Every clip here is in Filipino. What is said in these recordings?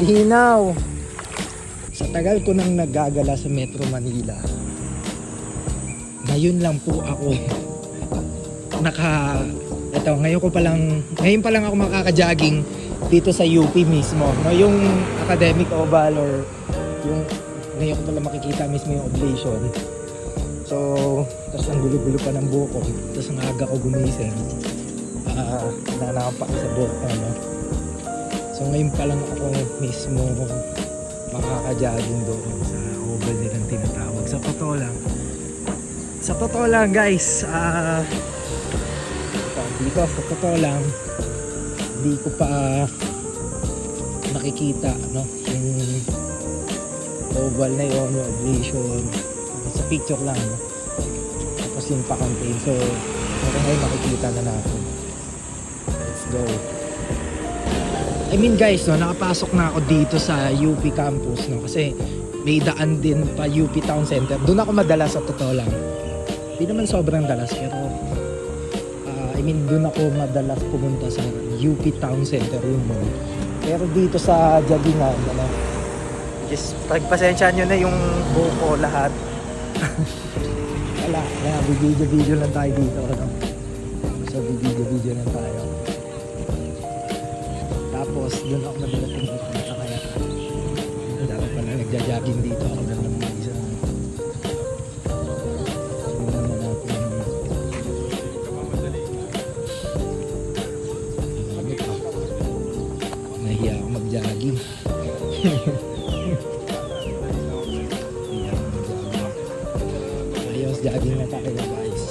Linaw. Sa tagal ko nang naggagala sa Metro Manila, ngayon lang po ako ngayon pa lang ako makaka-jogging dito sa UP mismo, no? Yung academic oval or yung ngayon ko pala makikita mismo yung oblation. So, tapos ang gulo-gulo pa ng buhok ko, tapos ang aga ko gumising, nananapak sa buhok ko, no? So ngayon pa lang ako mismo makaka-jogging doon sa oval nilang tinatawag. Sa totoo lang guys, dito sa totoo lang, hindi ko pa nakikita, no, yung oval na yun, yung oblation. Sa picture lang, no? Tapos yung pa-contain. So ngayon makikita na natin. Let's go. I mean guys, no, nakapasok na ako dito sa UP campus, no, kasi may daan din pa UP Town Center. Doon ako madalas, sa totoo lang. Hindi naman sobrang dalas, pero doon ako madalas pumunta sa UP Town Center, yung mall. Pero dito sa joggingan, ano, just pagpasensyahan nyo na yung buhok ko lahat. Wala, video lang tayo dito, ano. So video lang tayo. Tapos doon ako madalas pumunta, kaya dapat pala nagja-jogging dito ako na lang mag-isa. Nahiya ako mag-jogging. Ayos, jogging na tayo guys.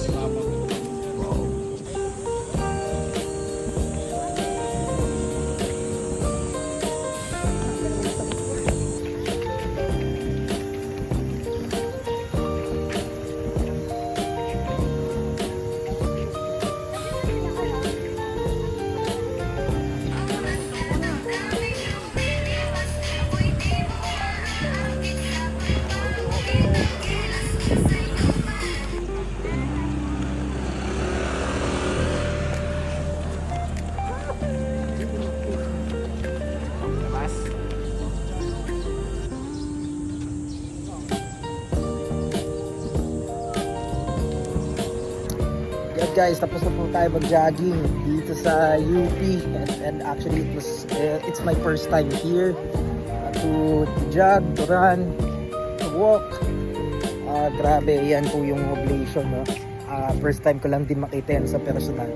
Guys, tapos na po tayo mag-jogging dito sa UP, and actually it's my first time here to jog, to run, to walk. Grabe, yan po yung oblation, no? First time ko lang din makita yan sa personal.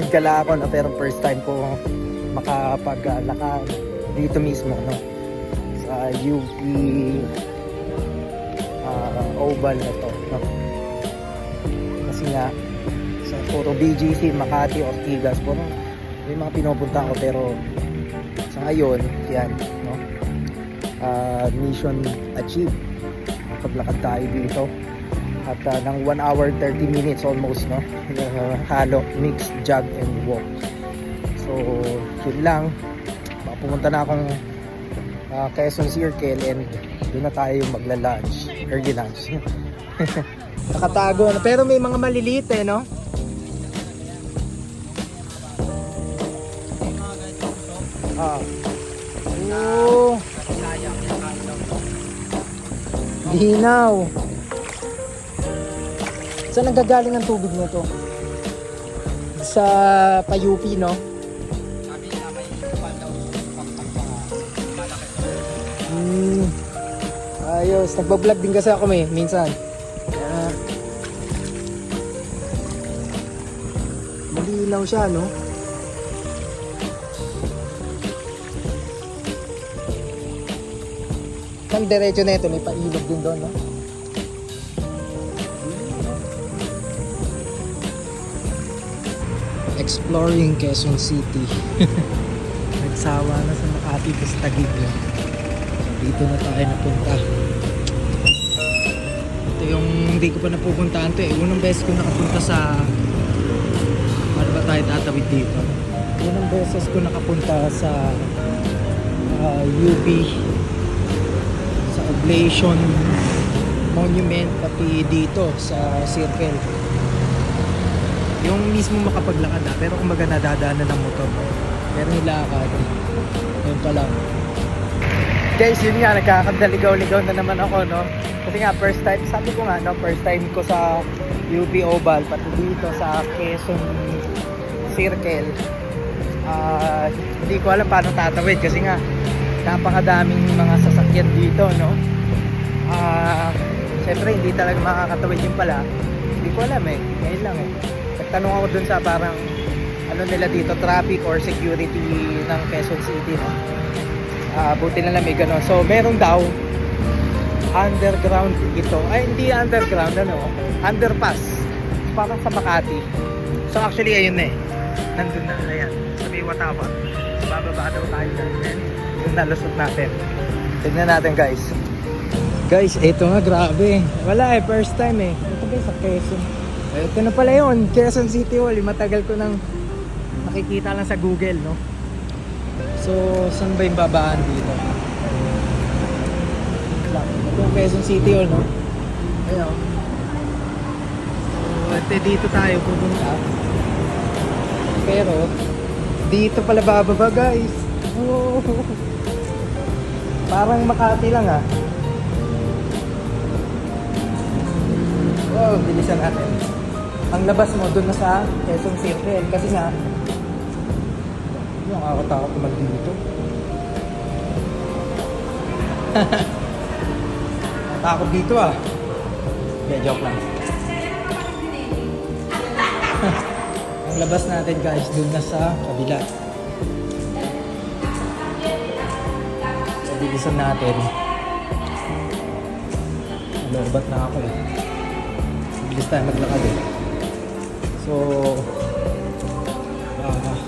Gala ako, no? Pero first time ko makapaglakad dito mismo, no? Sa UP oval na to, no? Kasi nga sa puro BGC, Makati, Ortigas, puro may mga pinupunta ko, pero sa ngayon yan, no, mission achieved. Paglakad tayo dito at ng 1 hour 30 minutes almost, no, halo mixed jog and walk. So yun lang, pumunta na akong Quezon Circle, and doon na tayo magla-lunch, early lunch. Nakatago na, pero may mga maliliit, no? Oh. Linaw. Saan nanggagaling ang tubig nito? Sa Payupi, no? Ayos, nagbablog din kasi ako minsan. Malinaw siya, no? Ang diretso na ito, may pailog din doon, no? Exploring Quezon City. Nagsawa na sa Makati, basta Taguig, no? Dito na tayo napunta. Ito yung hindi ko pa napupuntahan to, unang beses ko nakapunta sa, ano ba tayo tatawid dito? Unang beses ko nakapunta sa UP, sa Oblation Monument, pati dito sa Circle. Yung mismo makapaglakad na, pero kung baga nadadaanan ng motor, Pero nilakad. Yun pa lang. Guys, yun nga, nagkakadaligaw-ligaw na naman ako, no? Kasi nga, first time, sabi ko nga, no? First time ko sa UP Oval, pati dito sa Quezon Circle. Hindi ko alam paano tatawid kasi nga, napakadaming mga sasakyan dito, no? Siyempre, hindi talaga makakatawid yung pala. Hindi ko alam eh. Ngayon lang eh. Nagtanong ako dun sa parang ano nila dito, traffic or security ng Quezon City, no? Buti na lang may gano'n. So, meron daw underground ito. Ay, hindi underground, ano? Underpass. Parang sa Makati. So, actually, ayun na eh. Nandun na, ayan. Sa may Watawa. Bababa daw tayo dyan. Yung nalusot natin. Tignan natin, guys. Guys, ito nga, grabe. Wala eh, first time eh. Ito guys, sa Quezon. Ito na pala yun, Quezon City Hall. Matagal ko nang nakikita lang sa Google, no? So, saan ba yung babaan dito? Ito yung Quezon City Hall, no? Ayun. So, dito tayo pupunta. Pero, dito pala bababa, guys. Oh. Parang Makati lang, ah. Oh, bilisan natin. Ang labas mo doon na sa Quezon Circle kasi nga nakakatakot naman dito. Takot dito ah. Hindi, joke lang. Ang labas natin guys doon na sa kabila. So, bilisan natin. Lobat na ako eh. Bilis tayo maglakad eh. So,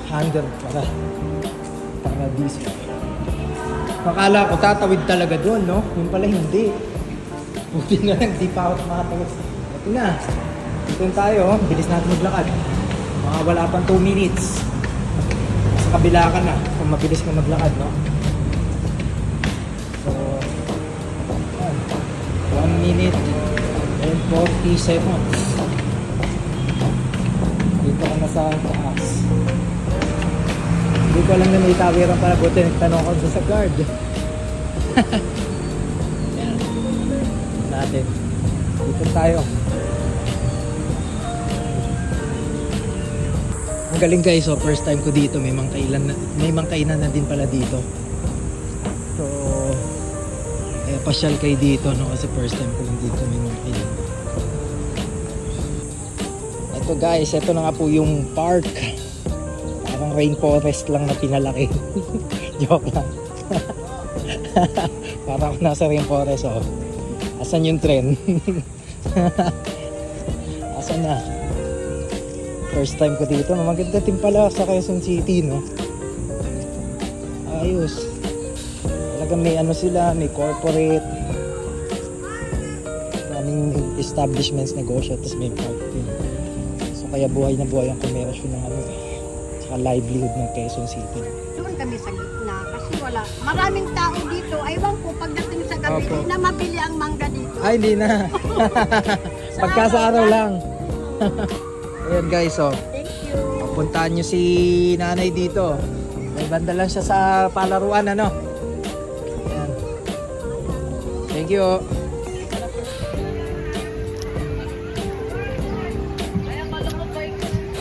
handle para busy. Akala ko tatawid talaga doon, no? Yung pala hindi. Buti na lang, di pa ako makatawid. Ito na. Ito tayo, bilis natin maglakad. Mga wala pang 2 minutes. Sa kabila ka na, kung mabilis ka maglakad, no? So, 1 minute and 40 seconds. Dito ka na sa taas. Hindi ko alam na may tawiran pala. Buti nagtanong ko sa guard. Yan. Natin. Dito tayo. Ang galing guys. So first time ko dito. May mangkainan na din pala dito. So pasyal kayo dito, no? Kasi first time ko lang dito may mangkainan. Ito guys. Ito na nga po yung park. Parang rainforest lang na pinalaki. Joke lang. Parang nasa rainforest, oh. Asan yung trend? Asan na? First time ko dito. Maganda din pala sa Quezon City, no? Ayos. Talagang may ano sila, may corporate. Maraming establishments, negosyo, tapos may park din. So kaya buhay na buhay ang komersyo ng ano eh. Livelihood ng Quezon City. Doon kami sa gitna kasi wala. Maraming tao dito. Aywan ko pagdating sa gabi, hindi na mabili ang mangga dito. Ay, hindi na. Pagka sa araw lang. Ayan guys, oh. Thank you. Puntahan nyo si nanay dito. May banda lang siya sa palaruan, ano. Ayan. Thank you.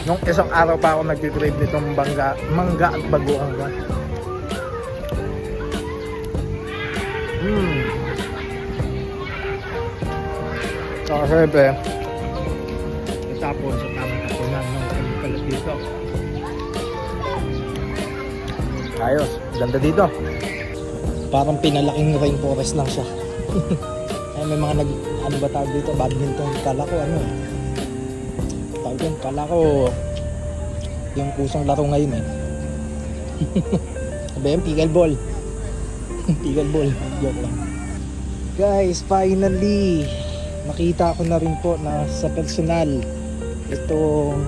Nung isang araw pa ako nag-crave nitong mangga at bagoong. So, syempre, itapon sa tamang tapunan ng kalit dito. Ayos, ganda dito. Parang pinalaking rainforest lang siya. Ay, may mga ano ba tawag dito? Badminton. Kala ko ano eh. Kala ko yung kusang laro ngayon eh. Sabi yung pickleball. Pickleball. Joke lang. Guys, finally nakita ko na rin po na sa personal itong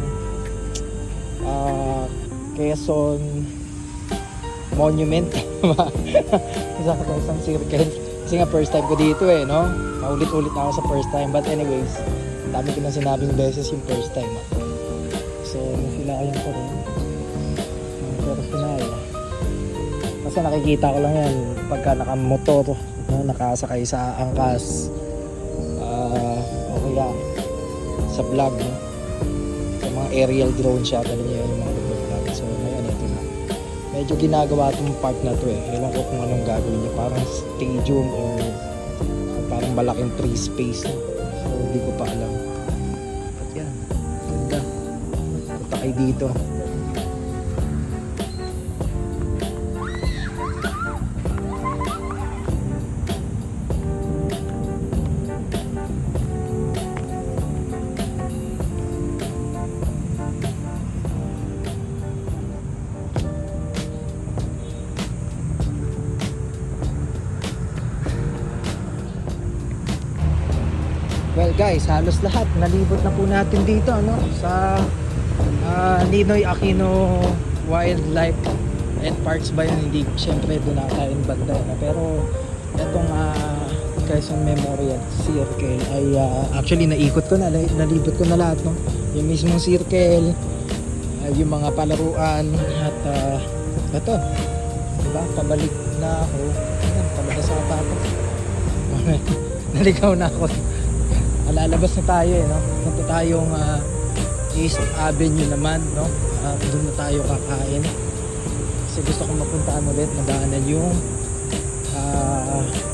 Quezon Monument. Sa Quezon Circle. Kasi nga first time ko dito eh, no? Maulit-ulit ako sa first time. But anyways, dami ko na sinabing beses yung first time. So, nafilayan ko rin ng personal. minsan nakikita ko lang yan pagka nakamotor, no, nakasakay sa angkas, o kaya sa vlog, no? Sa mga aerial drone shot, alam niyo yung mga vlog. So ngayon ito na, medyo ginagawa itong park na to eh. Ewan ko kung anong gagawin niya, parang stadium or parang malaking free space, no? So hindi ko pa alam. At yan, ganda, punta kayo dito. Well guys, halos lahat nalibot na po natin dito, ano, sa Ninoy Aquino Wildlife and Parks ba yun? Hindi, syempre doon na tayo banda na. Pero itong Quezon Memorial Circle ay actually naikot ko na, nalibot ko na lahat, no? Yung mismong circle, yung mga palaruan, at ito, diba, pabalik na ako. Ayan, palabas ata ako. Naligaw na ako. Lalabas na tayo eh, no? Punta tayong East Avenue naman, no? Doon na tayo kakain. Kasi gusto kong mapuntaan ulit, madaanan yung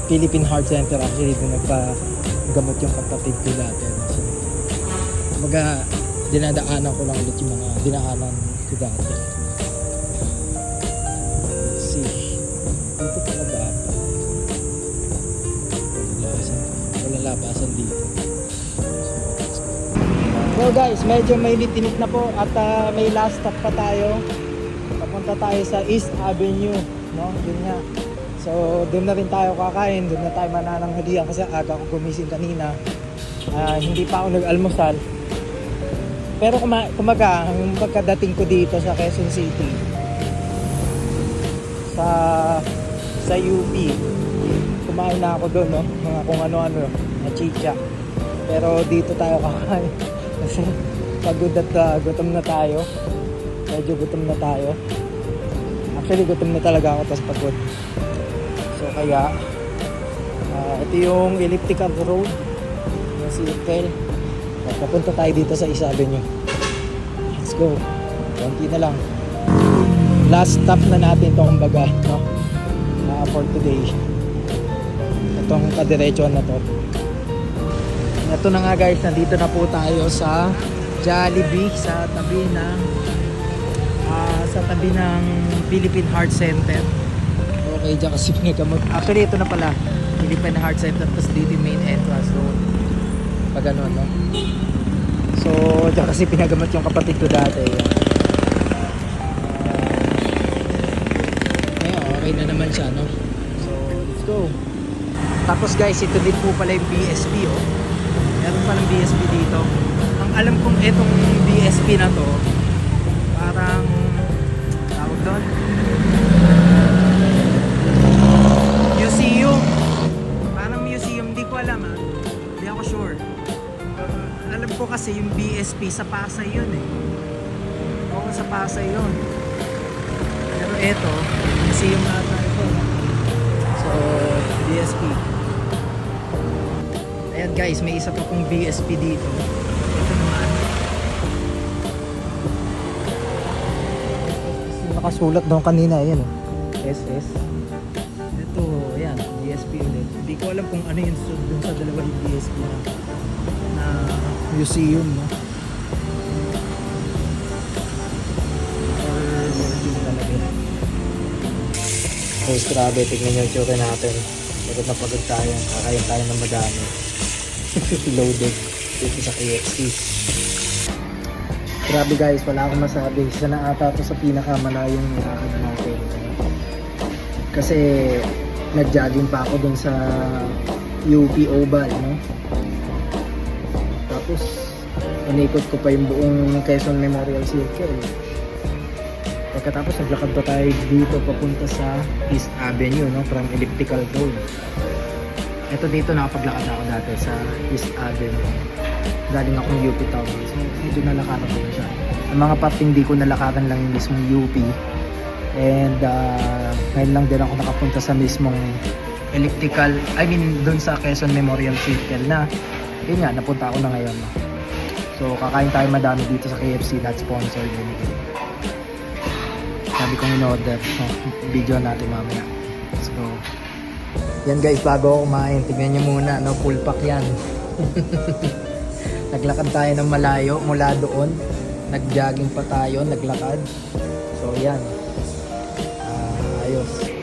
Philippine Heart Center. Actually, doon nagpagamot yung kapatid ko dati. So, kumbaga, dinadaanan ko lang ulit yung mga dinaanan ko dati. Let's see. Dito pala ba? Wala labasan dito. So guys, medyo may litinit na po at may last stop pa tayo. Papunta tayo sa East Avenue, no? Yun nga. So doon na rin tayo kakain, doon na tayo manananghalian kasi aga ko gumising kanina. Hindi pa ako nag-almusal. Pero kumaga, yung pagkadating ko dito sa Quezon City, sa UP, kumain na ako doon, no? Mga kung ano-ano, na chicha. Pero dito tayo kakain. Kasi pagod at gutom na tayo. Medyo gutom na tayo. Actually gutom na talaga ako, tapos pagod. So kaya ito yung elliptical road, yung circle. Papunta tayo dito sa East Avenue. Let's go. Konti na lang. Last stop na natin ito, kumbaga, no? For today. Itong kadiretsuhan na to. Ito na nga guys, nandito na po tayo sa Jollibee sa tabi ng Philippine Heart Center. Okay, dyan kasi pinagamot. Actually ito na pala, Philippine Heart Center, tapos dito yung main entrance doon. Pag ano, no? So, dyan kasi pinagamot yung kapatid ko dati. Ngayon, okay na naman siya, no? So, let's go. Tapos guys, ito din po pala yung BSP, oh. Meron palang BSP dito. Ang alam kong itong BSP na to, parang tawag doon, museum. Parang museum, hindi ko alam ha. Hindi ako sure. Alam ko kasi yung BSP sa Pasay yun eh. Oo, sa Pasay yun. Pero ito, museum ata ito. So, BSP. Ayan guys, may isa pa pong BSP dito. Ito naman. Nakasulat doon kanina, ayan o. SS. Ito, ayan, BSP ulit. Hindi ko alam kung ano yung doon sa dalawang BSP na museum, no? Or yung talaga. Guys, grabe, tignan nyo yung tsura natin. Pagod na pagod tayo, kakain tayo ng madami. Loaded dito sa KFC. Grabe guys, wala akong masabi. Isa na ata ito sa pinakamalayong nilakad natin. Kasi nag-jogging pa ako dun sa UP Oval, no? Tapos inikot ko pa yung buong Quezon Memorial Circle. Pagkatapos naglakad pa tayo dito papunta sa East Avenue, no? From elliptical road. Ito dito nakapaglakad ako dati sa East Avenue. Galing akong UP Town. So medyo nalakaran ko na siya. Ang mga part hindi ko nalakaran lang yung mismong UP. And ngayon lang din ako nakapunta sa mismong dun sa Quezon Memorial Circle na yun nga, napunta ako na ngayon. No? So kakain tayo madami dito sa KFC, not sponsored anyway. Sabi kong in-order, so video natin mamaya. Let's go. Yan guys, bago ako kumain, tignan nyo muna, no? Full pack yan. Naglakad tayo ng malayo mula doon. Nag-jogging pa tayo, naglakad. So yan. Ayos.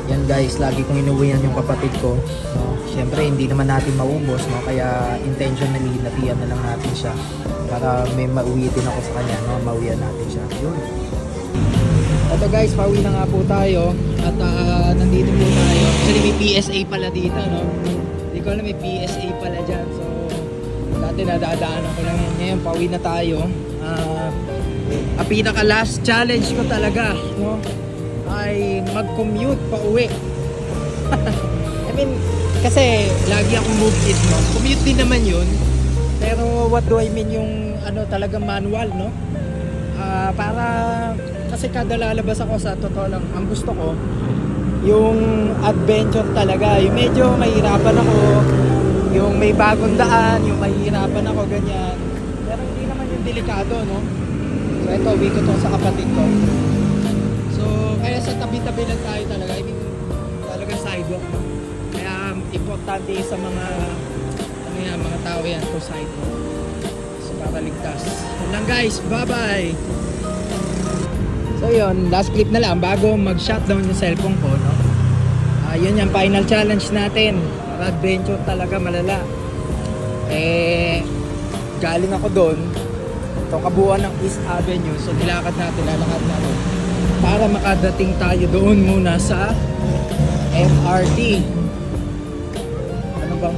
Yan guys, lagi kong inuwihan yung kapatid ko. No? Siyempre, hindi naman natin maubos, no? Kaya intentionally, natiyan na lang natin siya. Para may mauwi din ako sa kanya, no? Mauwihan natin siya. Yun. Ito guys, pauwi na nga po tayo. At nandito po tayo. Actually, may PSA pala dito, no? Hindi ko alam, may PSA pala dyan. So, dati nadadaanan ko lang yan. Ngayon, pauwi na tayo. Ang pinaka last challenge ko talaga, no? Ay mag-commute pa uwi. I mean, kasi lagi akong move it, no? Commute din naman yun. Pero what do I mean yung talagang manual, no? Para kasi kada lalabas ako, sa totoo lang, ang gusto ko yung adventure talaga. Yung medyo mahirapan ako, yung may bagong daan, yung mahirapan ako, ganyan. Pero hindi naman yung delikado, no? So ito, uwi ko to sa kapatid ko. Kaya sa tabi-tabi lang tayo talaga. I mean, talaga sidewalk, no? Kaya importante sa mga mga tao yan to sidewalk. So para ligtas. Yun lang guys, bye-bye! So yun, last clip na lang bago mag-shutdown yung cellphone ko, no? Yun yung final challenge natin. Para adventure talaga, malala. Galing ako doon. Itong kabuuan ng East Avenue. So lalakad natin. Para makadating tayo doon muna sa MRT. Ano bang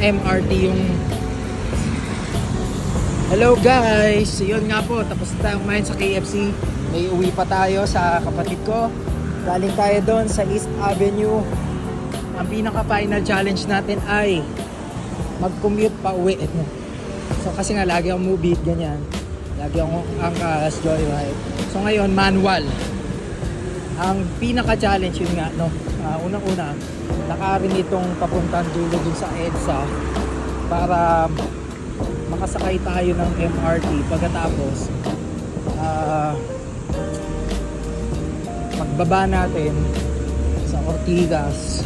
MRT yung... Hello guys! Yun nga po, tapos tayo kumain sa KFC. May uwi pa tayo sa kapatid ko. Galing tayo doon sa East Avenue. Ang pinaka final challenge natin ay mag-commute pa uwi. So kasi nga lagi akong movie, ganyan. Lagi akong angkas, joyride. So ngayon, manual. Ang pinaka-challenge yun nga, no? Unang-una, nakarin itong papuntang dulo dun sa EDSA para makasakay tayo ng MRT. Pagkatapos, magbaba natin sa Ortigas.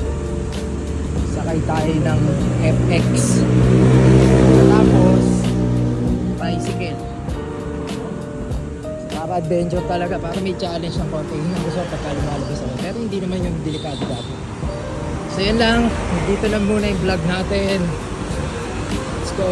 Sakay tayo ng FX. Pagkatapos, tricycle. Para adventure talaga, para may challenge ng konti. Yun ang gusto ko pagka lumalabas ako. Pero hindi naman yung delikado dati. So yan lang, dito lang muna yung vlog natin. Let's go!